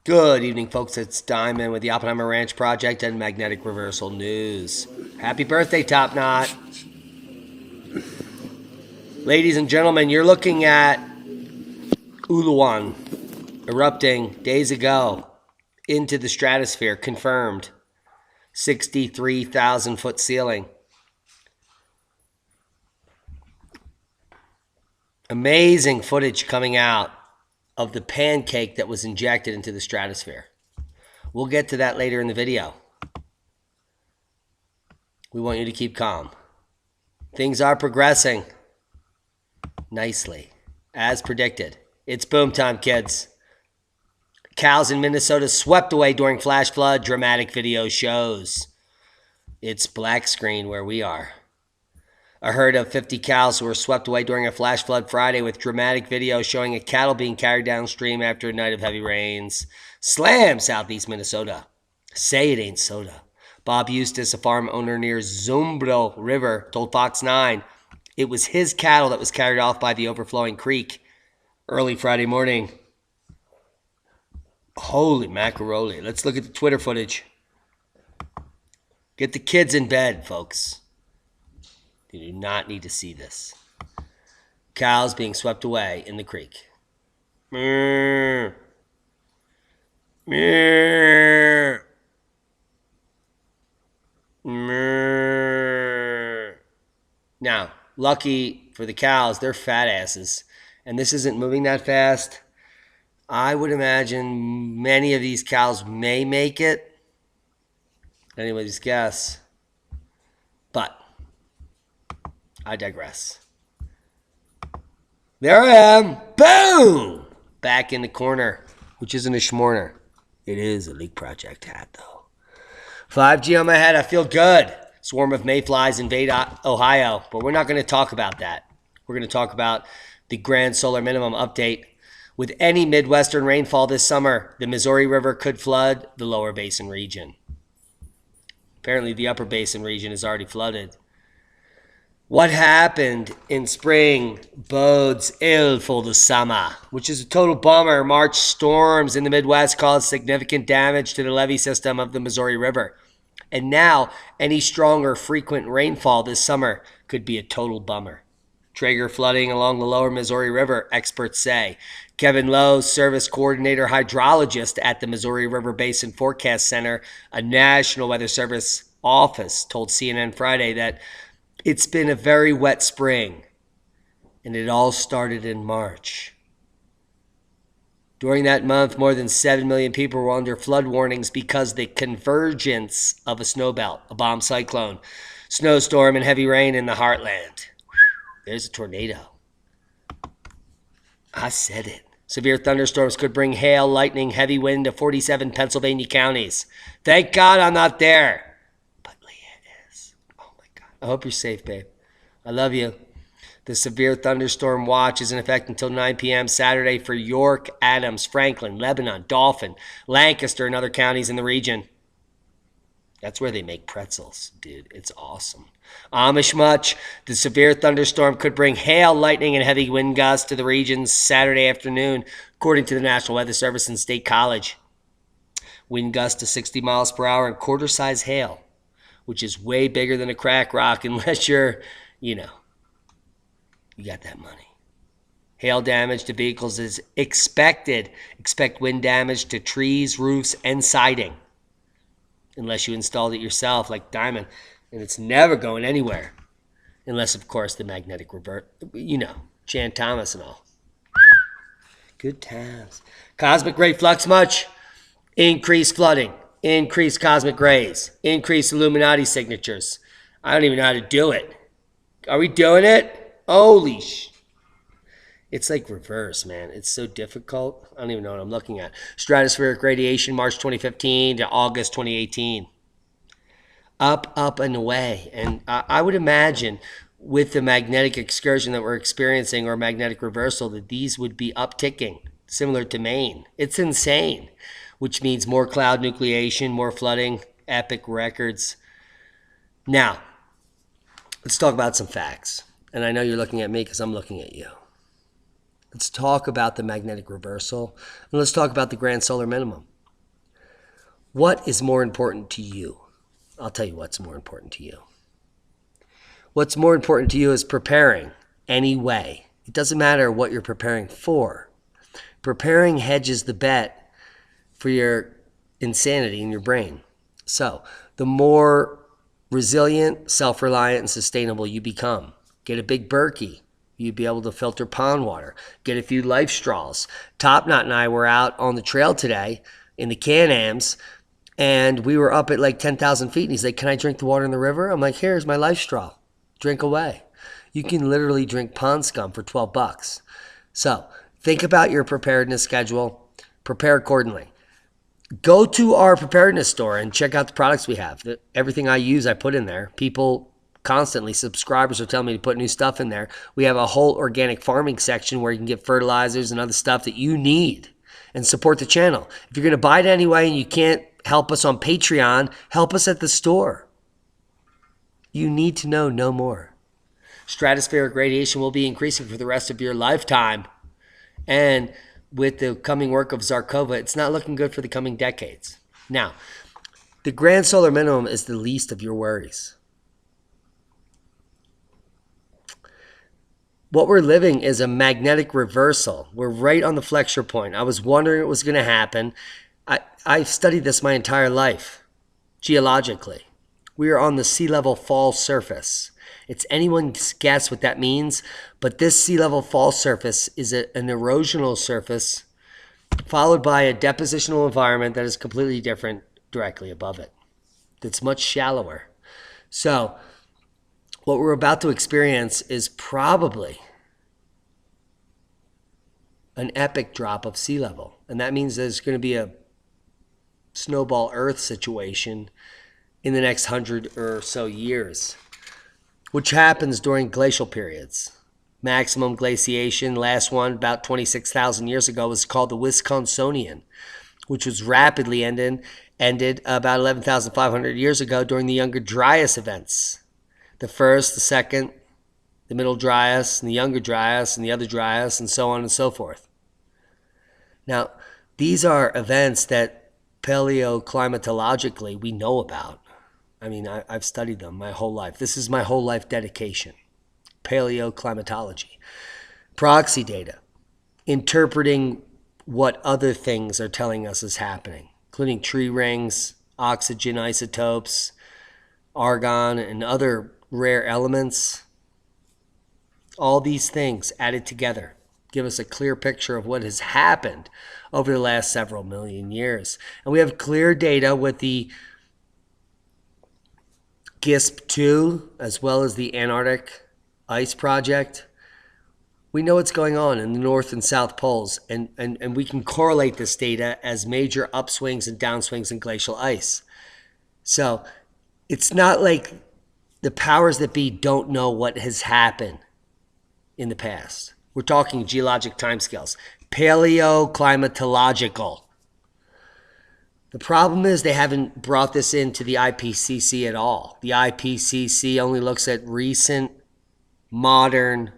Good evening, folks. It's Diamond with the Oppenheimer Ranch Project and Magnetic Reversal News. Happy birthday, Top Knot. Ladies and gentlemen, you're looking at Ulawun erupting days ago into the stratosphere, confirmed. 63,000 foot ceiling. Amazing footage coming out of the pancake that was injected into the stratosphere. We'll get to that later in the video. We want you to keep calm. Things are progressing nicely, as predicted. It's boom time, kids. Cows in Minnesota swept away during flash flood. Dramatic video shows. It's black screen where we are. A herd of 50 cows were swept away during a flash flood Friday, with dramatic video showing a cattle being carried downstream after a night of heavy rains. Slam, southeast Minnesota. Say it ain't soda. Bob Eustace, a farm owner near Zumbro River, told Fox 9 it was his cattle that was carried off by the overflowing creek early Friday morning. Holy macaroni. Let's look at the Twitter footage. Get the kids in bed, folks. You do not need to see this. Cows being swept away in the creek. Now, lucky for the cows, they're fat asses. And this isn't moving that fast. I would imagine many of these cows may make it. Anybody's guess. But I digress. There I am. Boom! Back in the corner, which isn't a schmorner. It is a Leak Project hat, though. 5G on my head. I feel good. Swarm of mayflies invade Ohio, but we're not going to talk about that. We're going to talk about the grand solar minimum update. With any Midwestern rainfall this summer, the Missouri River could flood the lower basin region. Apparently, the upper basin region is already flooded. What happened in spring bodes ill for the summer, which is a total bummer. March storms in the Midwest caused significant damage to the levee system of the Missouri River. And now, any strong or frequent rainfall this summer could be a total bummer. Trigger flooding along the lower Missouri River, experts say. Kevin Lowe, service coordinator hydrologist at the Missouri River Basin Forecast Center, a National Weather Service office, told CNN Friday that it's been a very wet spring, and it all started in March. During that month, more than 7 million people were under flood warnings because the convergence of a snow belt, a bomb cyclone, snowstorm, and heavy rain in the heartland. There's a tornado. I said it. Severe thunderstorms could bring hail, lightning, heavy wind to 47 Pennsylvania counties. Thank God I'm not there. I hope you're safe, babe. I love you. The severe thunderstorm watch is in effect until 9 p.m. Saturday for York, Adams, Franklin, Lebanon, Dauphin, Lancaster, and other counties in the region. That's where they make pretzels, dude. It's awesome. Amish much. The severe thunderstorm could bring hail, lightning, and heavy wind gusts to the regions Saturday afternoon, according to the National Weather Service and State College. Wind gusts to 60 miles per hour and quarter-size hail, which is way bigger than a crack rock unless you're, you got that money. Hail damage to vehicles is expected. Expect wind damage to trees, roofs, and siding. Unless you installed it yourself like Diamond. And it's never going anywhere. Unless, of course, the magnetic revert, Jan Thomas and all. Good times. Cosmic ray flux much. Increased flooding. Increased cosmic rays, increased Illuminati signatures. I don't even know how to do it. Are we doing it? Holy It's like reverse, man. It's so difficult. I don't even know what I'm looking at. Stratospheric radiation, March 2015 to August 2018. Up, and away. And I would imagine with the magnetic excursion that we're experiencing or magnetic reversal that these would be upticking, similar to Maine. It's insane. Which means more cloud nucleation, more flooding, epic records. Now, let's talk about some facts. And I know you're looking at me because I'm looking at you. Let's talk about the magnetic reversal, and let's talk about the grand solar minimum. What is more important to you? I'll tell you what's more important to you. What's more important to you is preparing anyway. It doesn't matter what you're preparing for. Preparing hedges the bet for your insanity in your brain. So the more resilient, self-reliant, and sustainable you become, get a big Berkey. You'd be able to filter pond water. Get a few life straws. Top Knot and I were out on the trail today in the Can-Ams, and we were up at like 10,000 feet. And he's like, can I drink the water in the river? I'm like, here's my life straw. Drink away. You can literally drink pond scum for $12. So think about your preparedness schedule. Prepare accordingly. Go to our preparedness store and check out the products we have. Everything I use, I put in there. People constantly, subscribers are telling me to put new stuff in there. We have a whole organic farming section where you can get fertilizers and other stuff that you need and support the channel. If you're going to buy it anyway and you can't help us on Patreon, help us at the store. You need to know no more. Stratospheric radiation will be increasing for the rest of your lifetime. And with the coming work of Zarkova, it's not looking good for the coming decades. Now, the grand solar minimum is the least of your worries. What we're living is a magnetic reversal. We're right on the flexure point. I was wondering what was going to happen. I've studied this my entire life, geologically. We are on the sea level fall surface. It's anyone's guess what that means, but this sea level fall surface is an erosional surface followed by a depositional environment that is completely different directly above it. That's much shallower. So what we're about to experience is probably an epic drop of sea level. And that means there's going to be a snowball Earth situation in the next 100 or so years, which happens during glacial periods. Maximum glaciation, last one about 26,000 years ago, was called the Wisconsinian, which was rapidly ended about 11,500 years ago during the Younger Dryas events. The first, the second, the Middle Dryas, and the Younger Dryas, and the other Dryas, and so on and so forth. Now, these are events that paleoclimatologically we know about. I mean, I've studied them my whole life. This is my whole life dedication. Paleoclimatology. Proxy data. Interpreting what other things are telling us is happening, including tree rings, oxygen isotopes, argon, and other rare elements. All these things added together give us a clear picture of what has happened over the last several million years. And we have clear data with the GISP-2 as well as the Antarctic Ice Project. We know what's going on in the North and South Poles, and we can correlate this data as major upswings and downswings in glacial ice. So it's not like the powers that be don't know what has happened in the past. We're talking geologic timescales, paleoclimatological. The problem is they haven't brought this into the IPCC at all. The IPCC only looks at recent, modern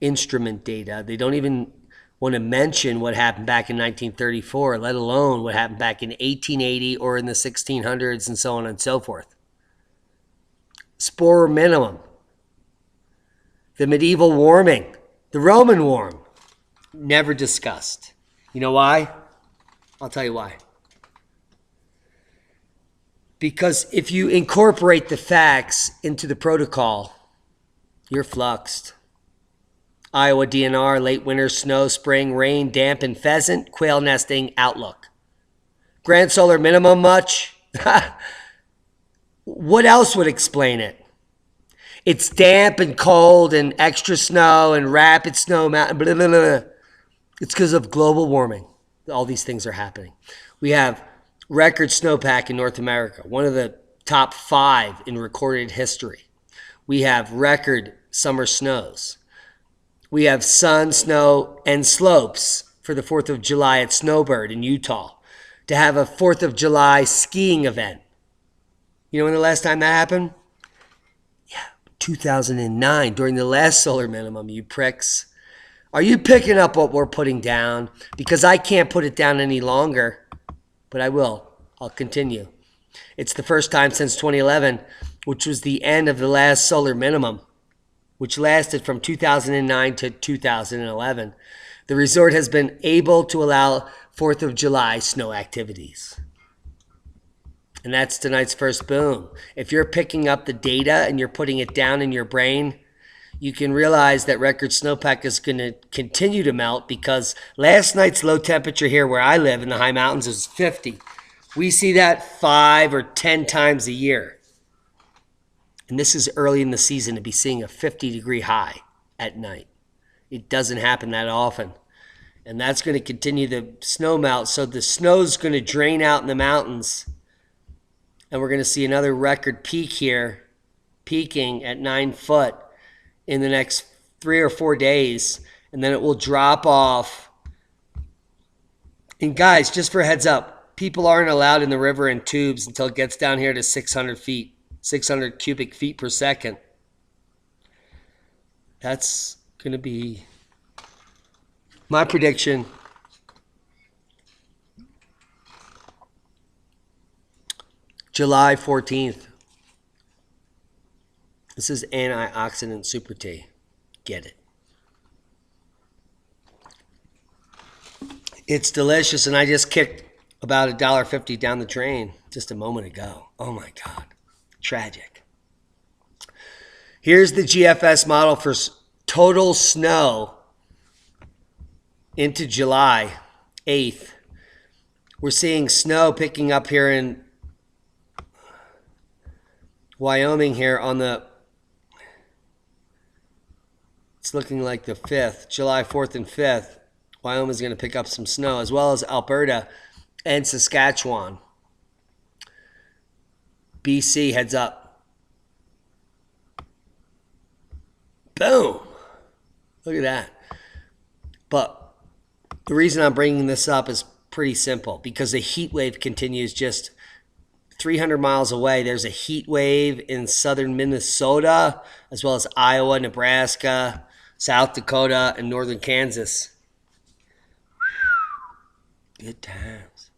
instrument data. They don't even want to mention what happened back in 1934, let alone what happened back in 1880 or in the 1600s and so on and so forth. Spore minimum. The medieval warming. The Roman warm. Never discussed. You know why? I'll tell you why. Because if you incorporate the facts into the protocol, you're fluxed. Iowa DNR, late winter, snow, spring, rain, dampened pheasant, quail nesting, outlook. Grand solar minimum much? What else would explain it? It's damp and cold and extra snow and rapid snow mountain, blah, blah, blah. It's because of global warming. All these things are happening. We have record snowpack in North America, one of the top 5 in recorded history. We have record summer snows. We have sun, snow, and slopes for the 4th of July at Snowbird in Utah to have a 4th of July skiing event. You know when the last time that happened? 2009, during the last solar minimum, you pricks. Are you picking up what we're putting down? Because I can't put it down any longer. but I'll continue. It's the first time since 2011, which was the end of the last solar minimum, which lasted from 2009 to 2011. The resort has been able to allow 4th of July snow activities. And that's tonight's first boom. If you're picking up the data and you're putting it down in your brain, you can realize that record snowpack is going to continue to melt, because last night's low temperature here where I live in the high mountains is 50. We see that 5 or 10 times a year. And this is early in the season to be seeing a 50-degree high at night. It doesn't happen that often. And that's going to continue the snow melt. So the snow's going to drain out in the mountains. And we're going to see another record peak here, peaking at 9 foot in the next 3 or 4 days. And then it will drop off. And guys, just for a heads up, people aren't allowed in the river in tubes until it gets down here to 600 feet, 600 cubic feet per second. That's going to be my prediction. July 14th. This is antioxidant super tea. Get it. It's delicious, and I just kicked about $1.50 down the drain just a moment ago. Oh my God. Tragic. Here's the GFS model for total snow into July 8th. We're seeing snow picking up here in Wyoming here on the, it's looking like the 5th, July 4th and 5th. Wyoming's going to pick up some snow, as well as Alberta and Saskatchewan. BC heads up. Boom. Look at that. But the reason I'm bringing this up is pretty simple, because the heat wave continues just 300 miles away. There's a heat wave in southern Minnesota, as well as Iowa, Nebraska, South Dakota, and northern Kansas. Good times.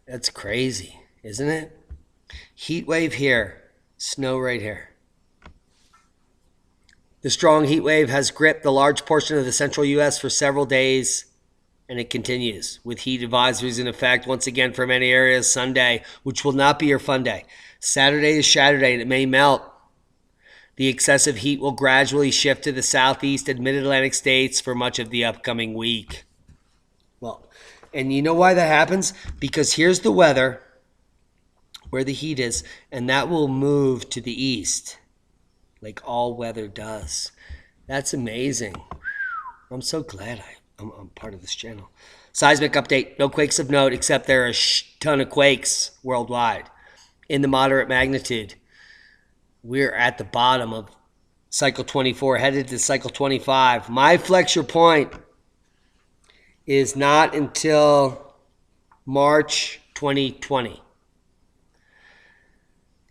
That's crazy, isn't it? Heat wave here, snow right here. The strong heat wave has gripped the large portion of the central U.S. for several days, and it continues with heat advisories in effect once again for many areas Sunday, which will not be your fun day. Saturday is Saturday, and it may melt. The excessive heat will gradually shift to the southeast and mid-Atlantic states for much of the upcoming week. Well, and you know why that happens? Because here's the weather, where the heat is, and that will move to the east, like all weather does. That's amazing. I'm so glad I'm part of this channel. Seismic update. No quakes of note, except there are a ton of quakes worldwide in the moderate magnitude. We're at the bottom of cycle 24, headed to cycle 25. My flexure point is not until March 2020.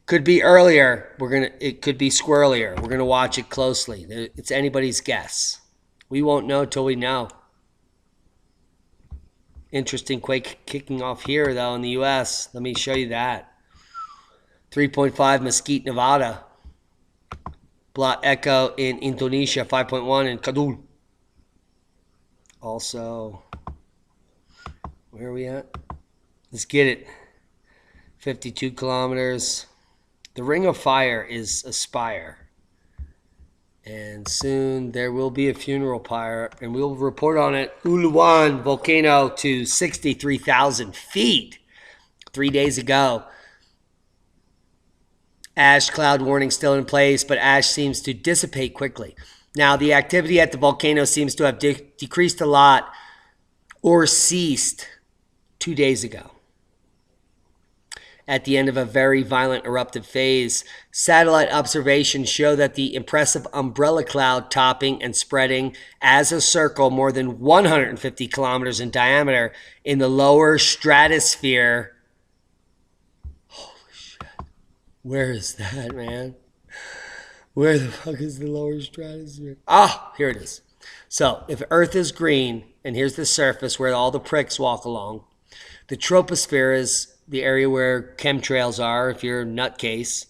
Could be earlier. It could be squirrelier. We're gonna watch it closely. It's anybody's guess. We won't know till we know. Interesting quake kicking off here, though, in the U.S. Let me show you that. 3.5 Mesquite, Nevada. Blot Echo in Indonesia, 5.1 in Kadul. Also, where are we at? Let's get it. 52 kilometers. The Ring of Fire is Aspire. And soon there will be a funeral pyre, and we'll report on it. Ulawun volcano to 63,000 feet 3 days ago. Ash cloud warning still in place, but ash seems to dissipate quickly. Now, the activity at the volcano seems to have decreased a lot or ceased 2 days ago. At the end of a very violent eruptive phase, satellite observations show that the impressive umbrella cloud topping and spreading as a circle more than 150 kilometers in diameter in the lower stratosphere. Holy shit. Where is that, man? Where the fuck is the lower stratosphere? Ah, here it is. So if Earth is green, and here's the surface where all the pricks walk along, The troposphere is the area where chemtrails are, if you're a nutcase,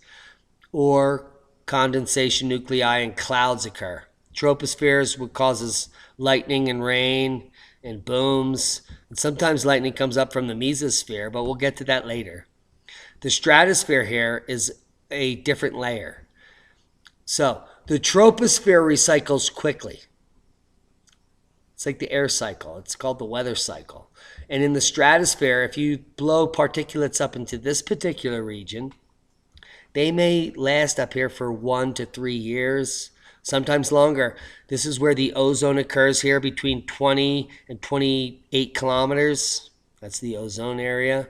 or condensation nuclei and clouds occur. Troposphere is what causes lightning and rain and booms. And sometimes lightning comes up from the mesosphere, but we'll get to that later. The stratosphere here is a different layer. So the troposphere recycles quickly. It's like the air cycle. It's called the weather cycle. And in the stratosphere, if you blow particulates up into this particular region, they may last up here for 1 to 3 years, sometimes longer. This is where the ozone occurs here between 20 and 28 kilometers. That's the ozone area.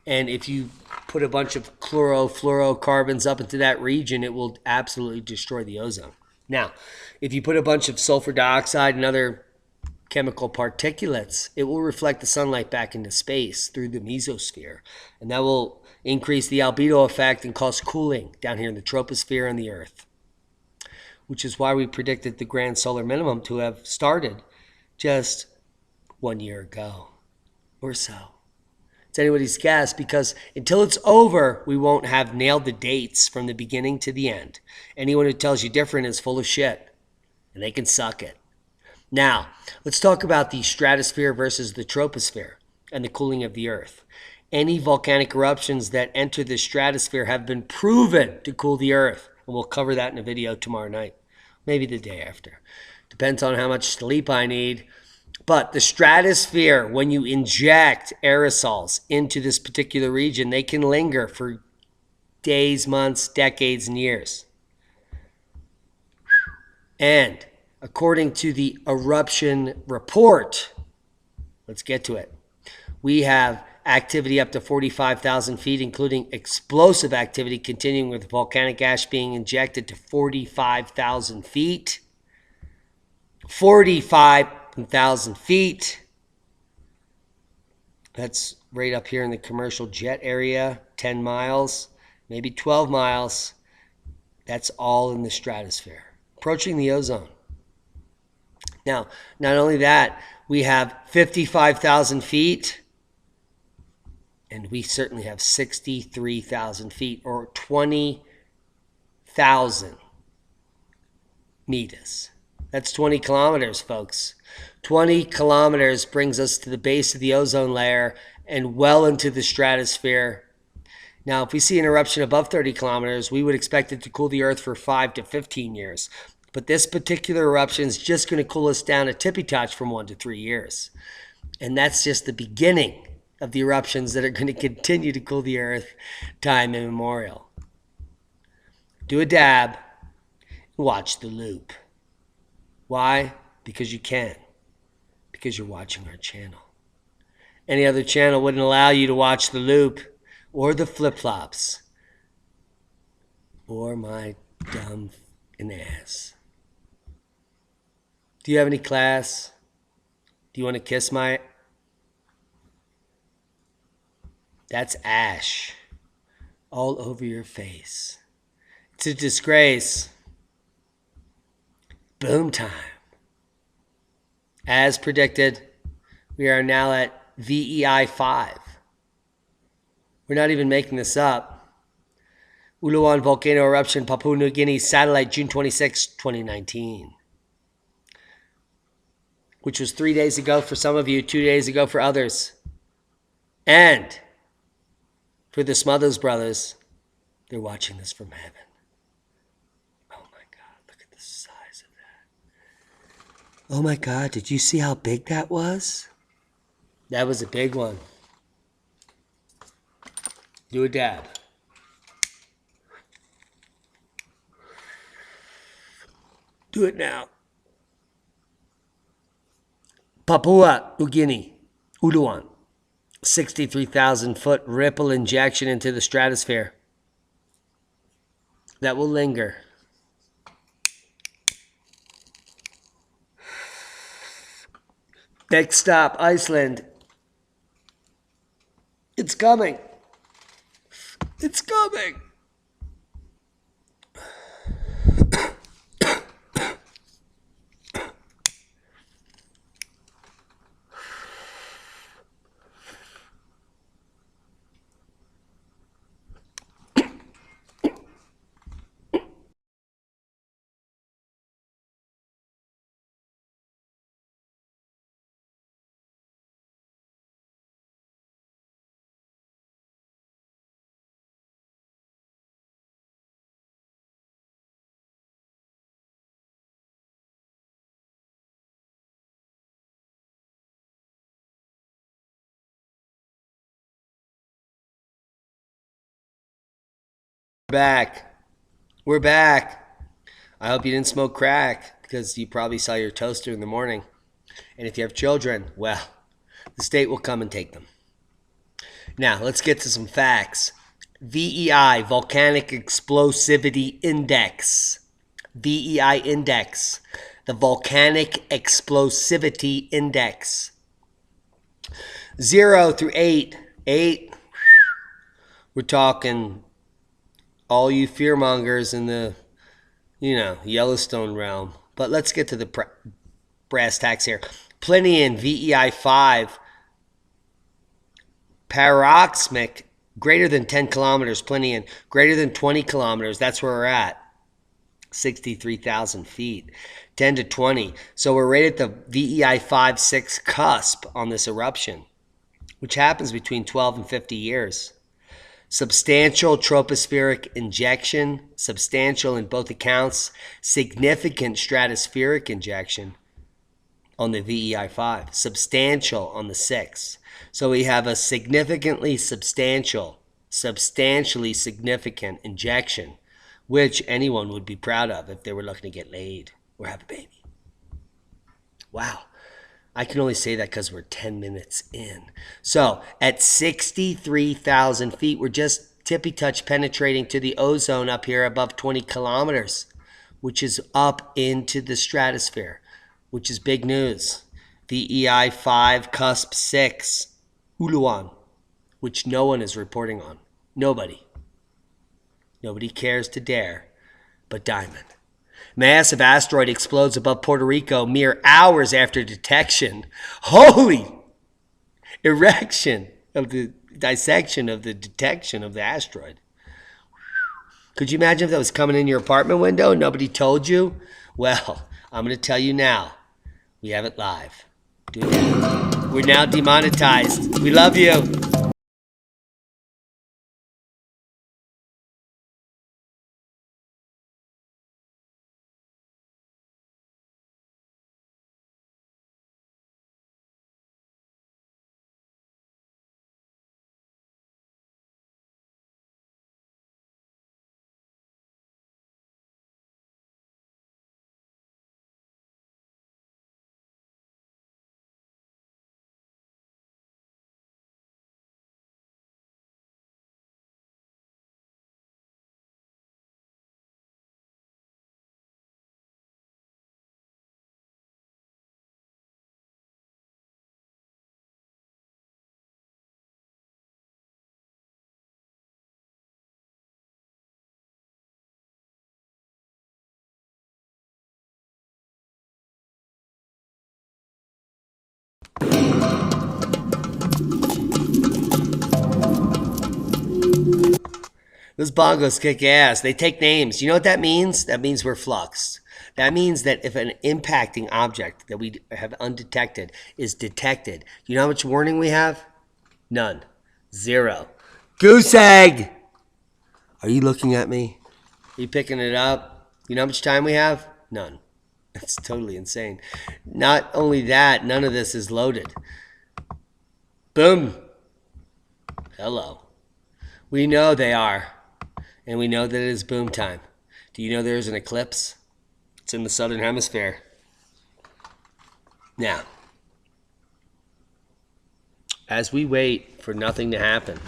And if you put a bunch of chlorofluorocarbons up into that region, it will absolutely destroy the ozone. Now, if you put a bunch of sulfur dioxide and other chemical particulates, it will reflect the sunlight back into space through the mesosphere. And that will increase the albedo effect and cause cooling down here in the troposphere and the Earth, which is why we predicted the grand solar minimum to have started just 1 year ago or so. It's anybody's guess, because until it's over, we won't have nailed the dates from the beginning to the end. Anyone who tells you different is full of shit, and they can suck it. Now, let's talk about the stratosphere versus the troposphere and the cooling of the Earth. Any volcanic eruptions that enter the stratosphere have been proven to cool the Earth, and we'll cover that in a video tomorrow night, maybe the day after. Depends on how much sleep I need. But the stratosphere, when you inject aerosols into this particular region, they can linger for days, months, decades, and years. And according to the eruption report, let's get to it. We have activity up to 45,000 feet, including explosive activity continuing with volcanic ash being injected to 45,000 feet. 45,000 feet. That's right up here in the commercial jet area, 10 miles, maybe 12 miles. That's all in the stratosphere, approaching the ozone. Now, not only that, we have 55,000 feet, and we certainly have 63,000 feet, or 20,000 meters. That's 20 kilometers, folks. 20 kilometers brings us to the base of the ozone layer and well into the stratosphere. Now, if we see an eruption above 30 kilometers, we would expect it to cool the Earth for 5 to 15 years. But this particular eruption is just going to cool us down a tippy-touch from 1 to 3 years. And that's just the beginning of the eruptions that are going to continue to cool the Earth time immemorial. Do a dab, watch the loop. Why? Because you can. Because you're watching our channel. Any other channel wouldn't allow you to watch the loop or the flip-flops or my dumb ass. Do you have any class? Do you want to kiss my... That's ash all over your face. It's a disgrace. Boom time. As predicted, we are now at VEI 5. We're not even making this up. Ulawun volcano eruption, Papua New Guinea satellite, June 26, 2019. Which was 3 days ago for some of you, 2 days ago for others. And for the Smothers brothers, they're watching this from heaven. Oh my God, did you see how big that was? That was a big one. Do a dab. Do it now. Papua New Guinea, Ulawun, 63,000 foot ripple injection into the stratosphere. That will linger. Next stop, Iceland. It's coming. It's coming. back. We're back. I hope you didn't smoke crack because you probably saw your toaster in the morning. And if you have children, well, the state will come and take them. Now, let's get to some facts. VEI, Volcanic Explosivity Index. VEI Index, the Volcanic Explosivity Index. 0 through 8. 8, we're talking all you fearmongers in the, Yellowstone realm. But let's get to the brass tacks here. Plinian, VEI 5. Paroxysmic, greater than 10 kilometers. Plinian, greater than 20 kilometers. That's where we're at. 63,000 feet. 10 to 20. So we're right at the VEI 5-6 cusp on this eruption, which happens between 12 and 50 years. Substantial tropospheric injection, substantial in both accounts. Significant stratospheric injection on the VEI 5. Substantial on the 6. So we have a significantly substantially significant injection, which anyone would be proud of if they were looking to get laid or have a baby. Wow. I can only say that because we're 10 minutes in. So at 63,000 feet, we're just tippy-touch penetrating to the ozone up here above 20 kilometers, which is up into the stratosphere, which is big news. VEI 5, cusp 6, Ulawun, which no one is reporting on. Nobody. Nobody cares to dare but Diamond. Massive asteroid explodes above Puerto Rico mere hours after detection. Holy erection of the dissection of the detection of the asteroid. Could you imagine if that was coming in your apartment window and nobody told you? Well, I'm going to tell you now. We have it live. We're now demonetized. We love you. Those bongos kick ass. They take names. You know what that means? That means we're fluxed. That means that if an impacting object that we have undetected is detected, you know how much warning we have? None. 0. Goose egg! Are you looking at me? Are you picking it up? You know how much time we have? None. That's totally insane. Not only that, none of this is loaded. Boom. Hello. We know they are. And we know that it is boom time. Do you know there's an eclipse? It's in the southern hemisphere. Now, as we wait for nothing to happen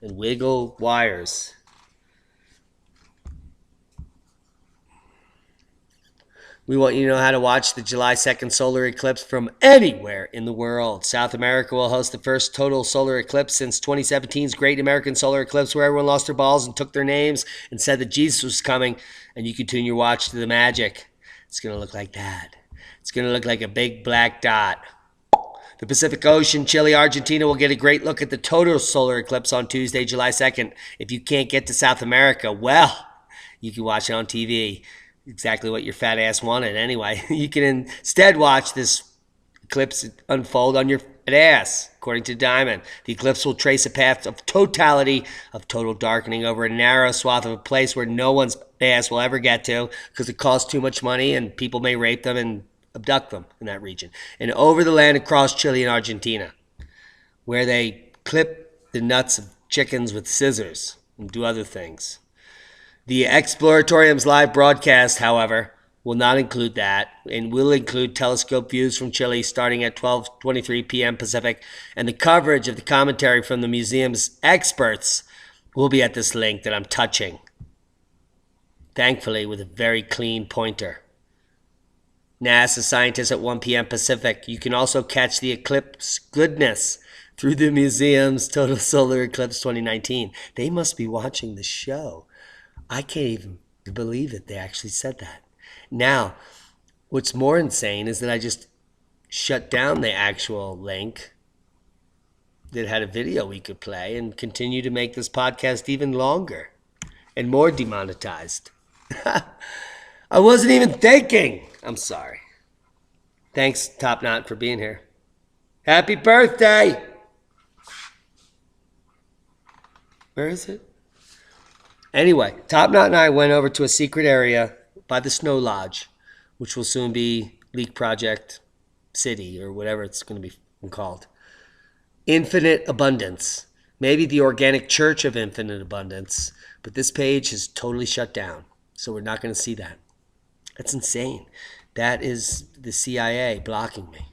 and wiggle wires, we want you to know how to watch the July 2nd solar eclipse from anywhere in the world. South America will host the first total solar eclipse since 2017's Great American Solar Eclipse, where everyone lost their balls and took their names and said that Jesus was coming, and you can tune your watch to the magic. It's going to look like that. It's going to look like a big black dot. The Pacific Ocean, Chile, Argentina will get a great look at the total solar eclipse on Tuesday, July 2nd. If you can't get to South America, well, you can watch it on TV. Exactly what your fat ass wanted anyway. You can instead watch this eclipse unfold on your fat ass, according to Diamond. The eclipse will trace a path of totality, of total darkening over a narrow swath of a place where no one's ass will ever get to because it costs too much money and people may rape them and abduct them in that region. And over the land across Chile and Argentina, where they clip the nuts of chickens with scissors and do other things. The Exploratorium's live broadcast, however, will not include that and will include telescope views from Chile starting at 12:23 p.m. Pacific, and the coverage of the commentary from the museum's experts will be at this link that I'm touching, thankfully with a very clean pointer. NASA scientists at 1 p.m. Pacific. You can also catch the eclipse goodness through the museum's Total Solar Eclipse 2019. They must be watching the show. I can't even believe it. They actually said that. Now, what's more insane is that I just shut down the actual link that had a video we could play and continue to make this podcast even longer and more demonetized. I wasn't even thinking. I'm sorry. Thanks, Top Knot, for being here. Happy birthday! Where is it? Anyway, Top Knot and I went over to a secret area by the Snow Lodge, which will soon be Leak Project City or whatever it's going to be called. Infinite Abundance. Maybe the Organic Church of Infinite Abundance, but this page is totally shut down, so we're not going to see that. That's insane. That is the CIA blocking me.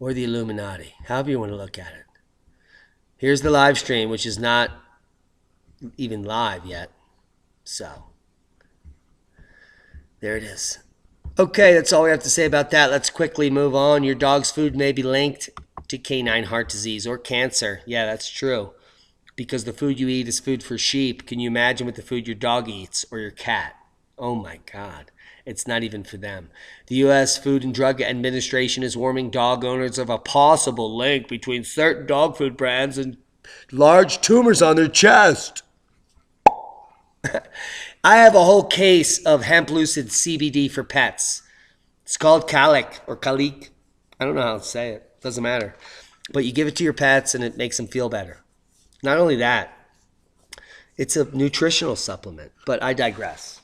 Or the Illuminati. However you want to look at it. Here's the live stream, which is not even live yet. So, there it is. Okay, that's all we have to say about that. Let's quickly move on. Your dog's food may be linked to canine heart disease or cancer. Yeah, that's true. Because the food you eat is food for sheep. Can you imagine what the food your dog eats or your cat? Oh my God. It's not even for them. The U.S. Food and Drug Administration is warning dog owners of a possible link between certain dog food brands and large tumors on their chest. I have a whole case of hemp lucid CBD for pets. It's called Calic or Calic. I don't know how to say it. Doesn't matter. But you give it to your pets and it makes them feel better. Not only that, it's a nutritional supplement. But I digress.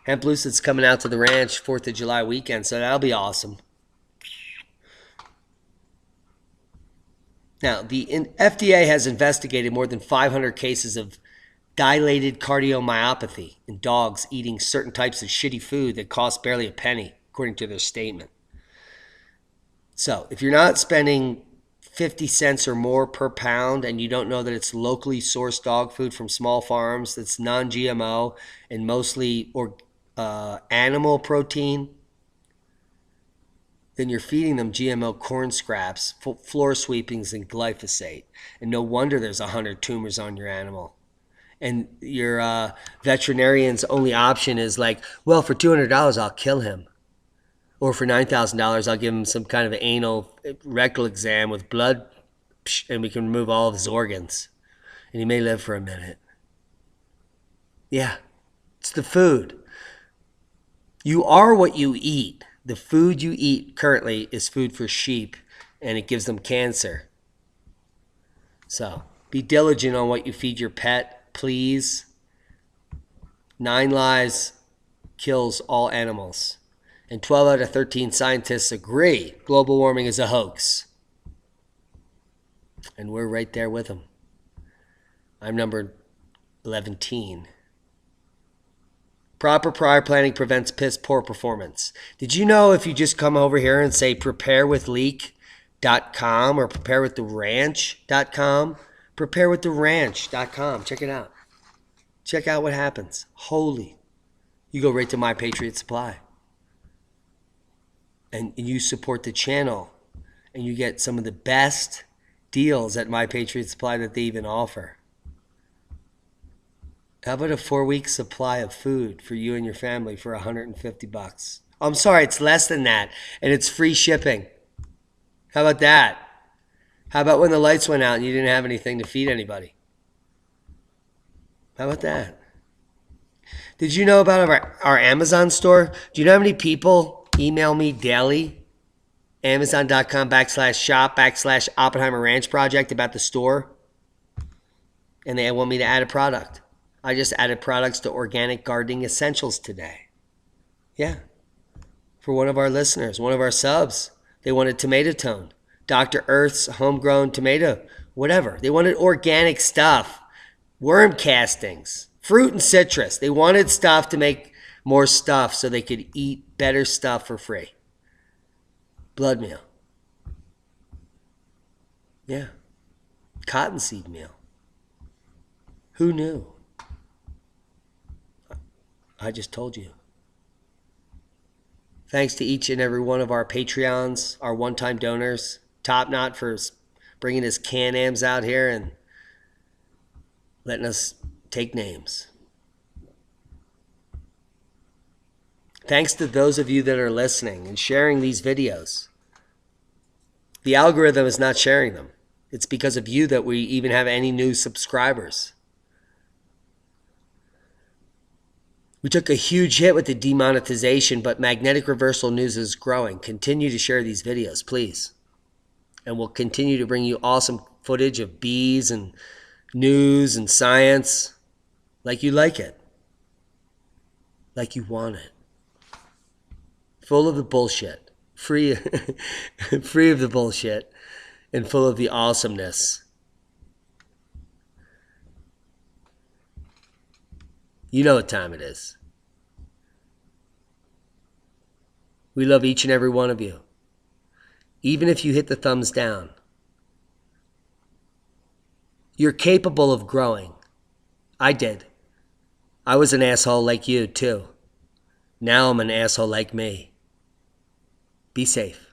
Hemp Lucid's coming out to the ranch 4th of July weekend, so that'll be awesome. Now, the FDA has investigated more than 500 cases of dilated cardiomyopathy in dogs eating certain types of shitty food that cost barely a penny, according to their statement. So, if you're not spending 50 cents or more per pound and you don't know that it's locally sourced dog food from small farms that's non-GMO and mostly animal protein, then you're feeding them GMO corn scraps, floor sweepings, and glyphosate. And no wonder there's 100 tumors on your animal. And your veterinarian's only option is like, well, for $200, I'll kill him. Or for $9,000, I'll give him some kind of anal rectal exam with blood, and we can remove all of his organs. And he may live for a minute. Yeah, it's the food. You are what you eat. The food you eat currently is food for sheep, and it gives them cancer. So, be diligent on what you feed your pet, please. 9 lives kills all animals. And 12 out of 13 scientists agree global warming is a hoax. And we're right there with them. I'm number 11. Proper prior planning prevents piss poor performance. Did you know if you just come over here and say preparewithleak.com or preparewiththeranch.com? Preparewiththeranch.com. Check it out. Check out what happens. Holy. You go right to My Patriot Supply. And you support the channel. And you get some of the best deals at My Patriot Supply that they even offer. How about a 4-week supply of food for you and your family for $150? I'm sorry, it's less than that, and it's free shipping. How about that? How about when the lights went out and you didn't have anything to feed anybody? How about that? Did you know about our Amazon store? Do you know how many people email me daily? Amazon.com/shop/Oppenheimer Ranch Project about the store? And they want me to add a product. I just added products to Organic Gardening Essentials today. Yeah. For one of our listeners, one of our subs. They wanted tomato tone. Dr. Earth's homegrown tomato. Whatever. They wanted organic stuff. Worm castings. Fruit and citrus. They wanted stuff to make more stuff so they could eat better stuff for free. Blood meal. Yeah. Cottonseed meal. Who knew? I just told you. Thanks to each and every one of our Patreons, our one-time donors. Top Knot for bringing his Can-Ams out here and letting us take names. Thanks to those of you that are listening and sharing these videos. The algorithm is not sharing them. It's because of you that we even have any new subscribers. We took a huge hit with the demonetization, but Magnetic Reversal News is growing. Continue to share these videos, please. And we'll continue to bring you awesome footage of bees and news and science like you like it. Like you want it. Full of the bullshit. Free of the bullshit. And full of the awesomeness. You know what time it is. We love each and every one of you. Even if you hit the thumbs down. You're capable of growing. I did. I was an asshole like you, too. Now I'm an asshole like me. Be safe.